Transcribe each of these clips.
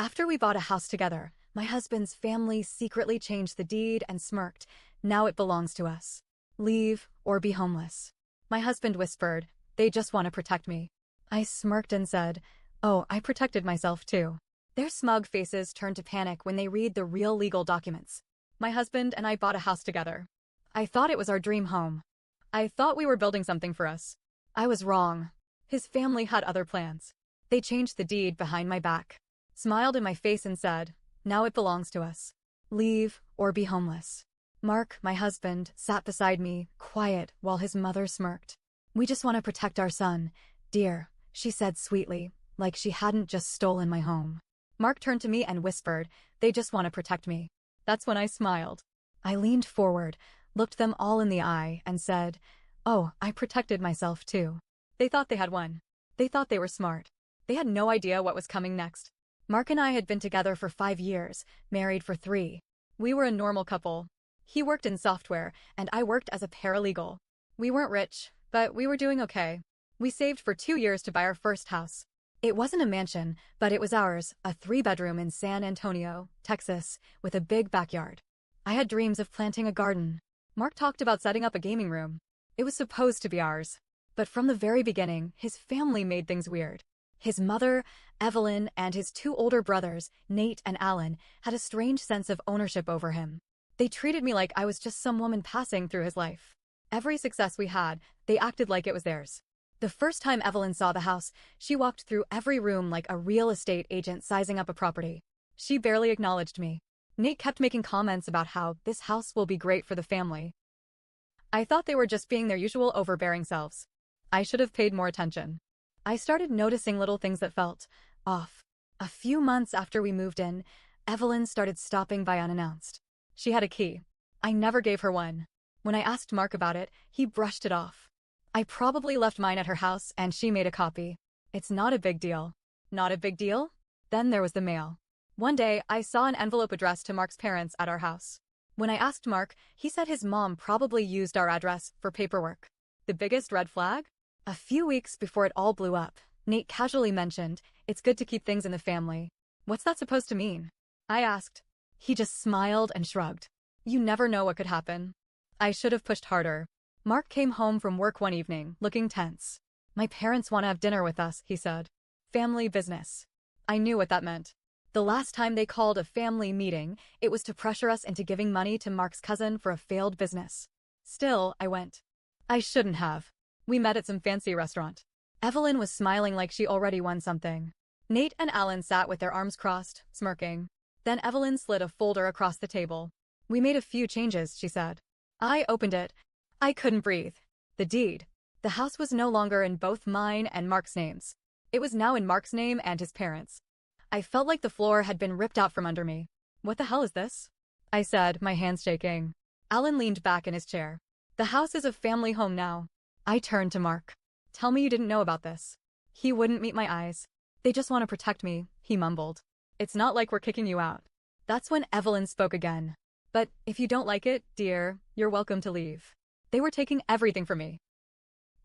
After we bought a house together, my husband's family secretly changed the deed and smirked. Now it belongs to us. Leave or be homeless. My husband whispered, they just want to protect me. I smirked and said, oh, I protected myself too. Their smug faces turn to panic when they read the real legal documents. My husband and I bought a house together. I thought it was our dream home. I thought we were building something for us. I was wrong. His family had other plans. They changed the deed behind my back, smiled in my face and said, now it belongs to us. Leave or be homeless. Mark, my husband, sat beside me, quiet, while his mother smirked. We just want to protect our son, dear, she said sweetly, like she hadn't just stolen my home. Mark turned to me and whispered, they just want to protect me. That's when I smiled. I leaned forward, looked them all in the eye, and said, oh, I protected myself too. They thought they had won. They thought they were smart. They had no idea what was coming next. Mark and I had been together for 5 years, married for 3. We were a normal couple. He worked in software, and I worked as a paralegal. We weren't rich, but we were doing okay. We saved for 2 years to buy our first house. It wasn't a mansion, but it was ours, a 3-bedroom in San Antonio, Texas, with a big backyard. I had dreams of planting a garden. Mark talked about setting up a gaming room. It was supposed to be ours. But from the very beginning, his family made things weird. His mother, Evelyn, and his 2 older brothers, Nate and Alan, had a strange sense of ownership over him. They treated me like I was just some woman passing through his life. Every success we had, they acted like it was theirs. The first time Evelyn saw the house, she walked through every room like a real estate agent sizing up a property. She barely acknowledged me. Nate kept making comments about how this house will be great for the family. I thought they were just being their usual overbearing selves. I should have paid more attention. I started noticing little things that felt off. A few months after we moved in, Evelyn started stopping by unannounced. She had a key. I never gave her one. When I asked Mark about it, he brushed it off. I probably left mine at her house and she made a copy. It's not a big deal. Not a big deal? Then there was the mail. One day, I saw an envelope addressed to Mark's parents at our house. When I asked Mark, he said his mom probably used our address for paperwork. The biggest red flag? A few weeks before it all blew up, Nate casually mentioned, it's good to keep things in the family. What's that supposed to mean? I asked. He just smiled and shrugged. You never know what could happen. I should have pushed harder. Mark came home from work one evening, looking tense. My parents want to have dinner with us, he said. Family business. I knew what that meant. The last time they called a family meeting, it was to pressure us into giving money to Mark's cousin for a failed business. Still, I went. I shouldn't have. We met at some fancy restaurant. Evelyn was smiling like she already won something. Nate and Alan sat with their arms crossed, smirking. Then Evelyn slid a folder across the table. We made a few changes, she said. I opened it. I couldn't breathe. The deed. The house was no longer in both mine and Mark's names. It was now in Mark's name and his parents'. I felt like the floor had been ripped out from under me. What the hell is this? I said, my hands shaking. Alan leaned back in his chair. The house is a family home now. I turned to Mark. Tell me you didn't know about this. He wouldn't meet my eyes. They just want to protect me, he mumbled. It's not like we're kicking you out. That's when Evelyn spoke again. But if you don't like it, dear, you're welcome to leave. They were taking everything from me.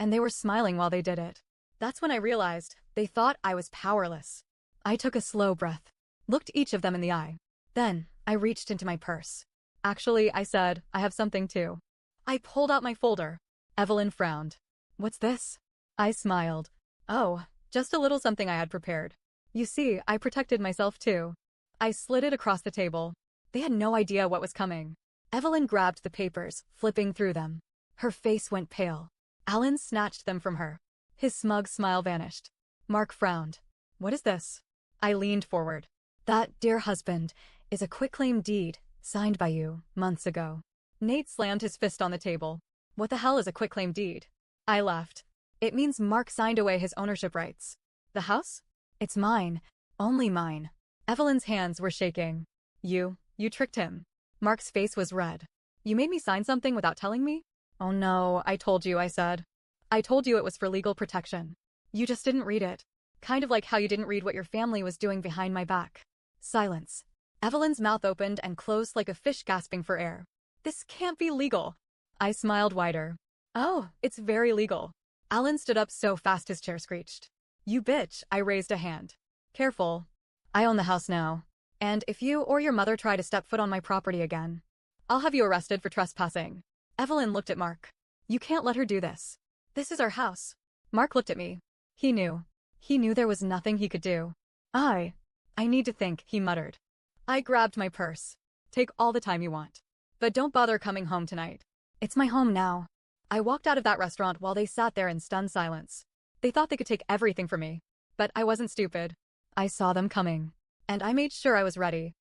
And they were smiling while they did it. That's when I realized they thought I was powerless. I took a slow breath, looked each of them in the eye. Then, I reached into my purse. Actually, I said, I have something too. I pulled out my folder. Evelyn frowned. What's this? I smiled. Oh, just a little something I had prepared. You see, I protected myself too. I slid it across the table. They had no idea what was coming. Evelyn grabbed the papers, flipping through them. Her face went pale. Alan snatched them from her. His smug smile vanished. Mark frowned. What is this? I leaned forward. That, dear husband, is a quitclaim deed, signed by you, months ago. Nate slammed his fist on the table. What the hell is a quitclaim deed? I laughed. It means Mark signed away his ownership rights. The house? It's mine. Only mine. Evelyn's hands were shaking. You tricked him. Mark's face was red. You made me sign something without telling me? Oh no, I told you, I said. I told you it was for legal protection. You just didn't read it. Kind of like how you didn't read what your family was doing behind my back. Silence. Evelyn's mouth opened and closed like a fish gasping for air. This can't be legal. I smiled wider. Oh, it's very legal. Alan stood up so fast his chair screeched. You bitch, I raised a hand. Careful. I own the house now. And if you or your mother try to step foot on my property again, I'll have you arrested for trespassing. Evelyn looked at Mark. You can't let her do this. This is our house. Mark looked at me. He knew. He knew there was nothing he could do. I need to think, he muttered. I grabbed my purse. Take all the time you want. But don't bother coming home tonight. It's my home now. I walked out of that restaurant while they sat there in stunned silence. They thought they could take everything from me. But I wasn't stupid. I saw them coming. And I made sure I was ready.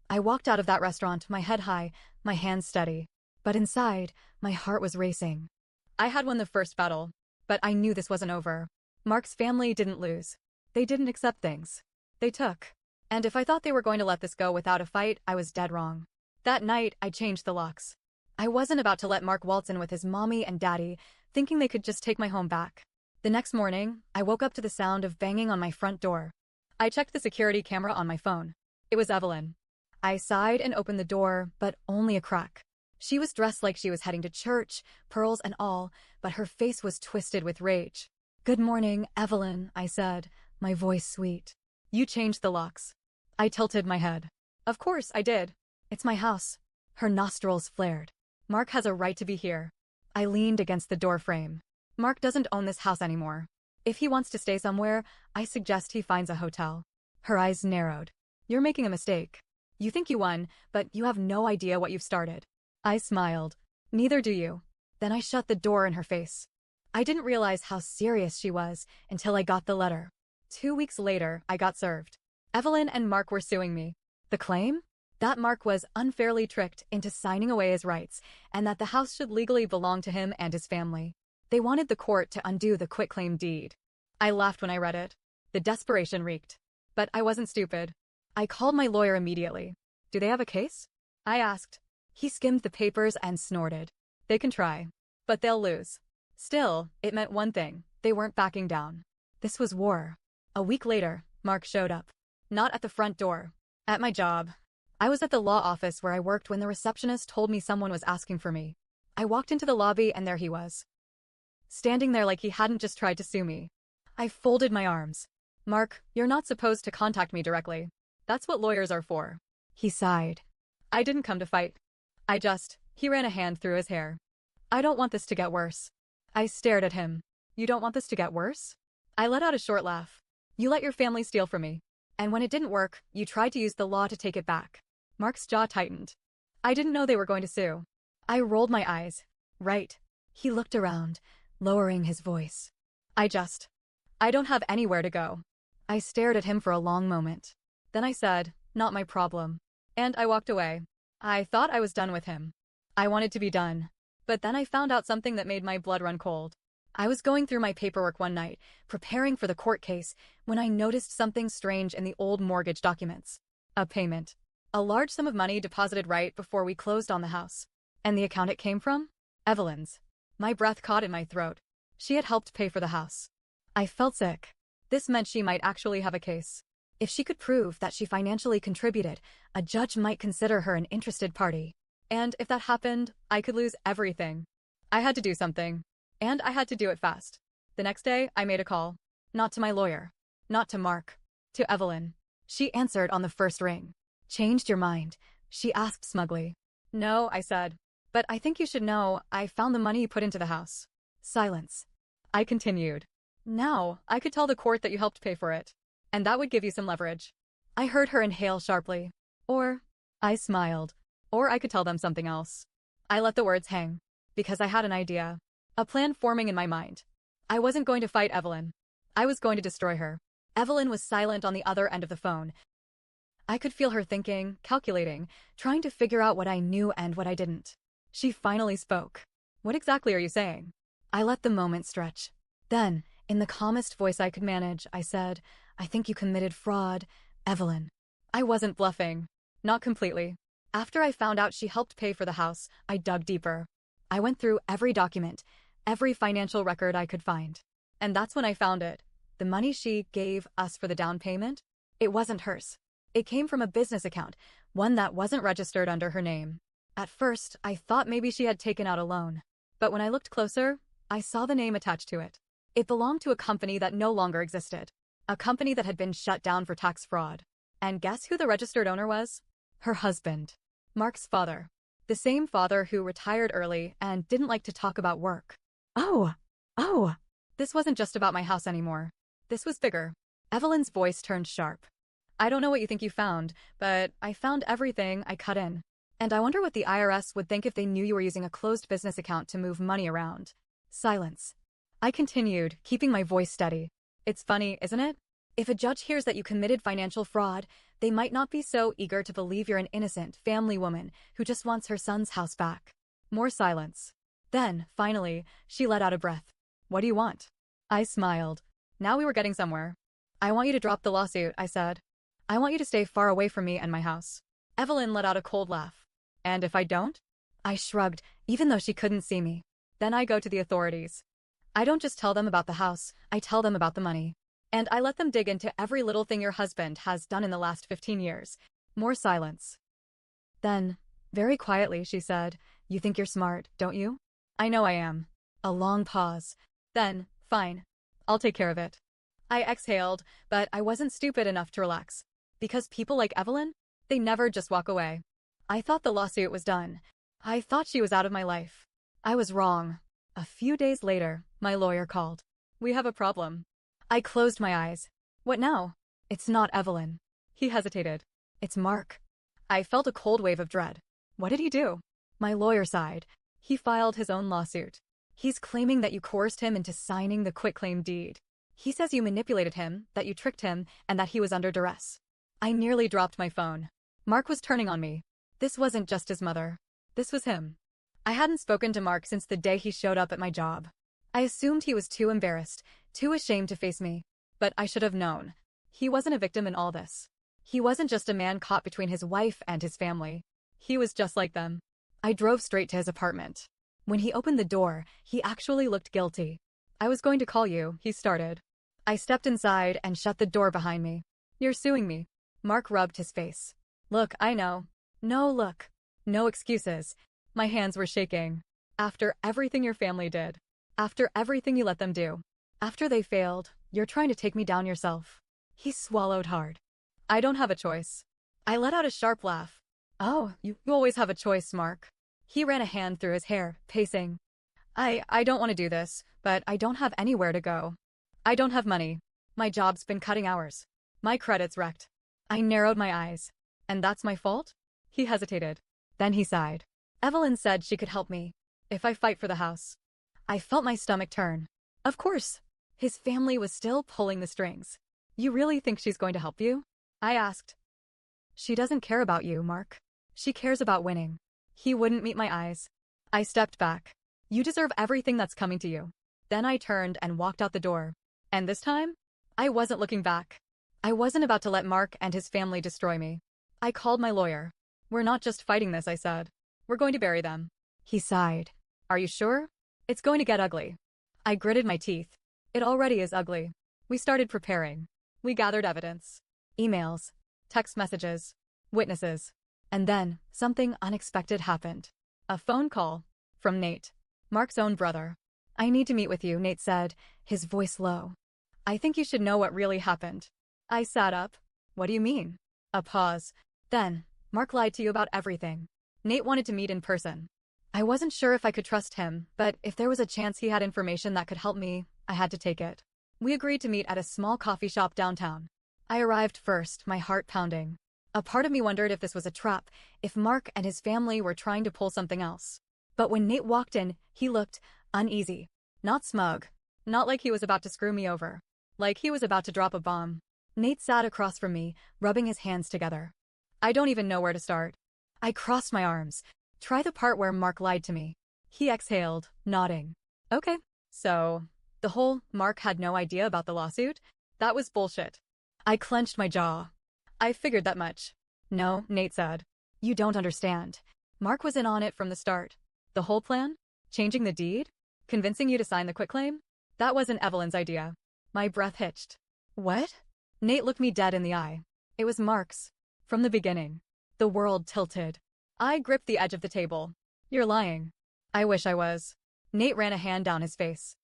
I walked out of that restaurant, my head high, my hands steady. But inside, my heart was racing. I had won the first battle, but I knew this wasn't over. Mark's family didn't lose. They didn't accept things. They took. And if I thought they were going to let this go without a fight, I was dead wrong. That night, I changed the locks. I wasn't about to let Mark waltz in with his mommy and daddy, thinking they could just take my home back. The next morning, I woke up to the sound of banging on my front door. I checked the security camera on my phone. It was Evelyn. I sighed and opened the door, but only a crack. She was dressed like she was heading to church, pearls and all, but her face was twisted with rage. Good morning, Evelyn, I said, my voice sweet. You changed the locks. I tilted my head. Of course I did. It's my house. Her nostrils flared. Mark has a right to be here. I leaned against the door frame. Mark doesn't own this house anymore. If he wants to stay somewhere, I suggest he finds a hotel. Her eyes narrowed. You're making a mistake. You think you won, but you have no idea what you've started. I smiled. Neither do you. Then I shut the door in her face. I didn't realize how serious she was until I got the letter. 2 weeks later, I got served. Evelyn and Mark were suing me. The claim? That Mark was unfairly tricked into signing away his rights, and that the house should legally belong to him and his family. They wanted the court to undo the quitclaim deed. I laughed when I read it. The desperation reeked. But I wasn't stupid. I called my lawyer immediately. Do they have a case? I asked. He skimmed the papers and snorted. They can try. But they'll lose. Still, it meant one thing. They weren't backing down. This was war. A week later, Mark showed up. Not at the front door. At my job. I was at the law office where I worked when the receptionist told me someone was asking for me. I walked into the lobby and there he was. Standing there like he hadn't just tried to sue me. I folded my arms. Mark, you're not supposed to contact me directly. That's what lawyers are for. He sighed. I didn't come to fight. He ran a hand through his hair. I don't want this to get worse. I stared at him. You don't want this to get worse? I let out a short laugh. You let your family steal from me. And when it didn't work, you tried to use the law to take it back. Mark's jaw tightened. I didn't know they were going to sue. I rolled my eyes. Right. He looked around, lowering his voice. I don't have anywhere to go. I stared at him for a long moment. Then I said, not my problem. And I walked away. I thought I was done with him. I wanted to be done. But then I found out something that made my blood run cold. I was going through my paperwork one night, preparing for the court case, when I noticed something strange in the old mortgage documents. A payment. A large sum of money deposited right before we closed on the house. And the account it came from? Evelyn's. My breath caught in my throat. She had helped pay for the house. I felt sick. This meant she might actually have a case. If she could prove that she financially contributed, a judge might consider her an interested party. And if that happened, I could lose everything. I had to do something. And I had to do it fast. The next day, I made a call. Not to my lawyer. Not to Mark. To Evelyn. She answered on the first ring. Changed your mind? She asked smugly. No, I said. But I think you should know, I found the money you put into the house. Silence. I continued. Now, I could tell the court that you helped pay for it. And that would give you some leverage. I heard her inhale sharply. I smiled. Or I could tell them something else. I let the words hang. Because I had an idea. A plan forming in my mind. I wasn't going to fight Evelyn. I was going to destroy her. Evelyn was silent on the other end of the phone. I could feel her thinking, calculating, trying to figure out what I knew and what I didn't. She finally spoke. What exactly are you saying? I let the moment stretch. Then, in the calmest voice I could manage, I said, I think you committed fraud, Evelyn. I wasn't bluffing. Not completely. After I found out she helped pay for the house, I dug deeper. I went through every document, every financial record I could find. And that's when I found it. The money she gave us for the down payment? It wasn't hers. It came from a business account, one that wasn't registered under her name. At first, I thought maybe she had taken out a loan. But when I looked closer, I saw the name attached to it. It belonged to a company that no longer existed. A company that had been shut down for tax fraud. And guess who the registered owner was? Her husband. Mark's father. The same father who retired early and didn't like to talk about work. Oh, oh. This wasn't just about my house anymore. This was bigger. Evelyn's voice turned sharp. I don't know what you think you found, but I found everything I cut in. And I wonder what the IRS would think if they knew you were using a closed business account to move money around. Silence. I continued, keeping my voice steady. It's funny, isn't it? If a judge hears that you committed financial fraud, they might not be so eager to believe you're an innocent family woman who just wants her son's house back. More silence. Then, finally, she let out a breath. What do you want? I smiled. Now we were getting somewhere. I want you to drop the lawsuit, I said. I want you to stay far away from me and my house. Evelyn let out a cold laugh. And if I don't? I shrugged, even though she couldn't see me. Then I go to the authorities. I don't just tell them about the house, I tell them about the money. And I let them dig into every little thing your husband has done in the last 15 years. More silence. Then, very quietly, she said, you think you're smart, don't you? I know I am. A long pause. Then, fine. I'll take care of it. I exhaled, but I wasn't stupid enough to relax. Because people like Evelyn, they never just walk away. I thought the lawsuit was done. I thought she was out of my life. I was wrong. A few days later, my lawyer called. We have a problem. I closed my eyes. What now? It's not Evelyn. He hesitated. It's Mark. I felt a cold wave of dread. What did he do? My lawyer sighed. He filed his own lawsuit. He's claiming that you coerced him into signing the quitclaim deed. He says you manipulated him, that you tricked him, and that he was under duress. I nearly dropped my phone. Mark was turning on me. This wasn't just his mother. This was him. I hadn't spoken to Mark since the day he showed up at my job. I assumed he was too embarrassed, too ashamed to face me. But I should have known. He wasn't a victim in all this. He wasn't just a man caught between his wife and his family. He was just like them. I drove straight to his apartment. When he opened the door, he actually looked guilty. I was going to call you, he started. I stepped inside and shut the door behind me. You're suing me. Mark rubbed his face. Look, I know. No, look. No excuses. My hands were shaking. After everything your family did. After everything you let them do. After they failed, you're trying to take me down yourself. He swallowed hard. I don't have a choice. I let out a sharp laugh. Oh, you always have a choice, Mark. He ran a hand through his hair, pacing. I don't want to do this, but I don't have anywhere to go. I don't have money. My job's been cutting hours. My credit's wrecked. I narrowed my eyes. And that's my fault? He hesitated. Then he sighed. Evelyn said she could help me. If I fight for the house. I felt my stomach turn. Of course. His family was still pulling the strings. You really think she's going to help you? I asked. She doesn't care about you, Mark. She cares about winning. He wouldn't meet my eyes. I stepped back. You deserve everything that's coming to you. Then I turned and walked out the door. And this time, I wasn't looking back. I wasn't about to let Mark and his family destroy me. I called my lawyer. We're not just fighting this, I said. We're going to bury them. He sighed. Are you sure? It's going to get ugly. I gritted my teeth. It already is ugly. We started preparing. We gathered evidence. Emails. Text messages. Witnesses. And then, something unexpected happened. A phone call. From Nate. Mark's own brother. I need to meet with you, Nate said, his voice low. I think you should know what really happened. I sat up. What do you mean? A pause. Then, Mark lied to you about everything. Nate wanted to meet in person. I wasn't sure if I could trust him, but if there was a chance he had information that could help me, I had to take it. We agreed to meet at a small coffee shop downtown. I arrived first, my heart pounding. A part of me wondered if this was a trap, if Mark and his family were trying to pull something else. But when Nate walked in, he looked uneasy. Not smug. Not like he was about to screw me over. Like he was about to drop a bomb. Nate sat across from me, rubbing his hands together. I don't even know where to start. I crossed my arms. Try the part where Mark lied to me. He exhaled, nodding. Okay. So, the whole Mark had no idea about the lawsuit? That was bullshit. I clenched my jaw. I figured that much. No, Nate said. You don't understand. Mark was in on it from the start. The whole plan? Changing the deed? Convincing you to sign the quitclaim? That wasn't Evelyn's idea. My breath hitched. What? Nate looked me dead in the eye. It was Mark's. From the beginning. The world tilted. I gripped the edge of the table. You're lying. I wish I was. Nate ran a hand down his face.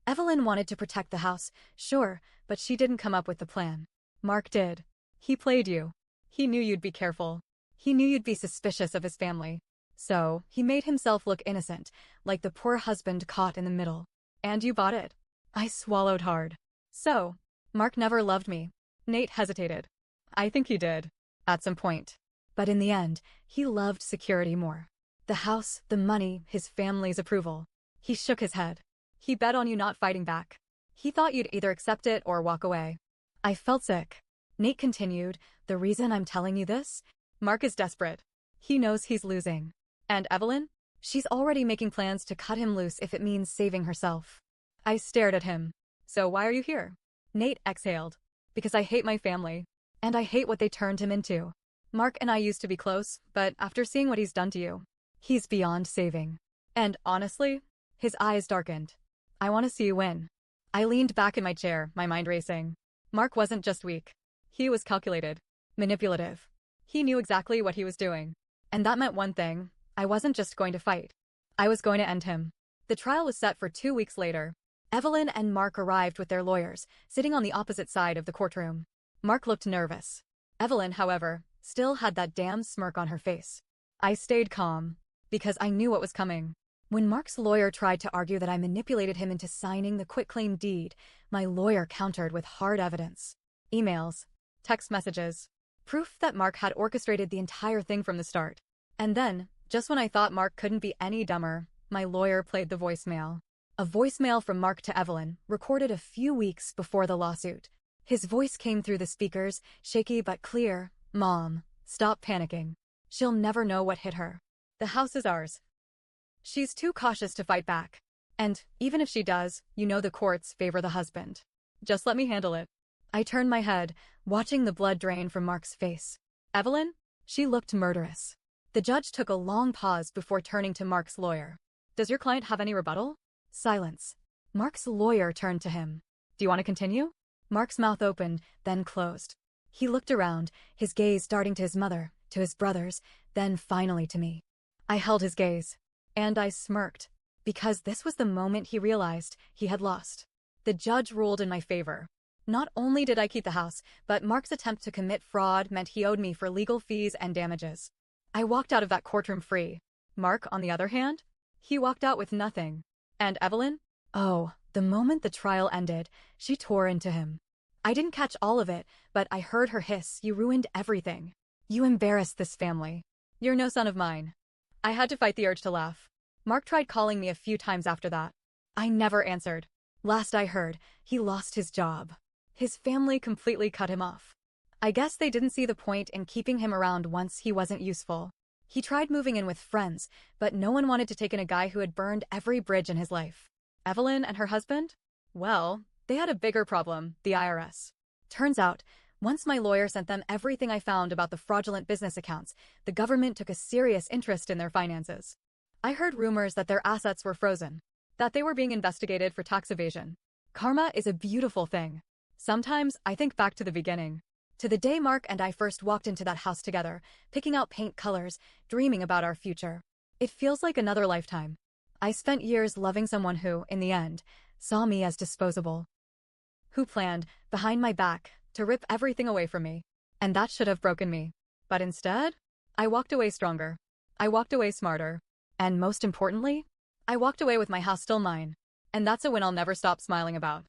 Evelyn wanted to protect the house, sure, but she didn't come up with the plan. Mark did. He played you. He knew you'd be careful. He knew you'd be suspicious of his family. So, he made himself look innocent, like the poor husband caught in the middle. And you bought it. I swallowed hard. So, Mark never loved me. Nate hesitated. I think he did. At some point. But in the end, he loved security more. The house, the money, his family's approval. He shook his head. He bet on you not fighting back. He thought you'd either accept it or walk away. I felt sick. Nate continued, the reason I'm telling you this? Mark is desperate. He knows he's losing. And Evelyn? She's already making plans to cut him loose if it means saving herself. I stared at him. So why are you here? Nate exhaled. Because I hate my family. And I hate what they turned him into. Mark and I used to be close, but after seeing what he's done to you, he's beyond saving. And honestly, his eyes darkened. I want to see you win. I leaned back in my chair, my mind racing. Mark wasn't just weak. He was calculated. Manipulative. He knew exactly what he was doing. And that meant one thing. I wasn't just going to fight. I was going to end him. The trial was set for 2 weeks later. Evelyn and Mark arrived with their lawyers, sitting on the opposite side of the courtroom. Mark looked nervous. Evelyn, however, still had that damn smirk on her face. I stayed calm, because I knew what was coming. When Mark's lawyer tried to argue that I manipulated him into signing the quitclaim deed, my lawyer countered with hard evidence. Emails, text messages, proof that Mark had orchestrated the entire thing from the start. And then, just when I thought Mark couldn't be any dumber, my lawyer played the voicemail. A voicemail from Mark to Evelyn, recorded a few weeks before the lawsuit. His voice came through the speakers, shaky but clear. Mom, stop panicking. She'll never know what hit her. The house is ours. She's too cautious to fight back. And, even if she does, you know the courts favor the husband. Just let me handle it. I turned my head, watching the blood drain from Mark's face. Evelyn? She looked murderous. The judge took a long pause before turning to Mark's lawyer. Does your client have any rebuttal? Silence. Mark's lawyer turned to him. Do you want to continue? Mark's mouth opened, then closed. He looked around, his gaze darting to his mother, to his brothers, then finally to me. I held his gaze. And I smirked, because this was the moment he realized he had lost. The judge ruled in my favor. Not only did I keep the house, but Mark's attempt to commit fraud meant he owed me for legal fees and damages. I walked out of that courtroom free. Mark, on the other hand, he walked out with nothing. And Evelyn? Oh, the moment the trial ended, she tore into him. I didn't catch all of it, but I heard her hiss, "You ruined everything. You embarrassed this family. You're no son of mine." I had to fight the urge to laugh. Mark tried calling me a few times after that. I never answered. Last I heard, he lost his job. His family completely cut him off. I guess they didn't see the point in keeping him around once he wasn't useful. He tried moving in with friends, but no one wanted to take in a guy who had burned every bridge in his life. Evelyn and her husband? Well, they had a bigger problem, the IRS. Turns out, once my lawyer sent them everything I found about the fraudulent business accounts, the government took a serious interest in their finances. I heard rumors that their assets were frozen, that they were being investigated for tax evasion. Karma is a beautiful thing. Sometimes I think back to the beginning. To the day Mark and I first walked into that house together, picking out paint colors, dreaming about our future. It feels like another lifetime. I spent years loving someone who, in the end, saw me as disposable. Who planned, behind my back, to rip everything away from me. And that should have broken me. But instead, I walked away stronger. I walked away smarter. And most importantly, I walked away with my house still mine. And that's a win I'll never stop smiling about.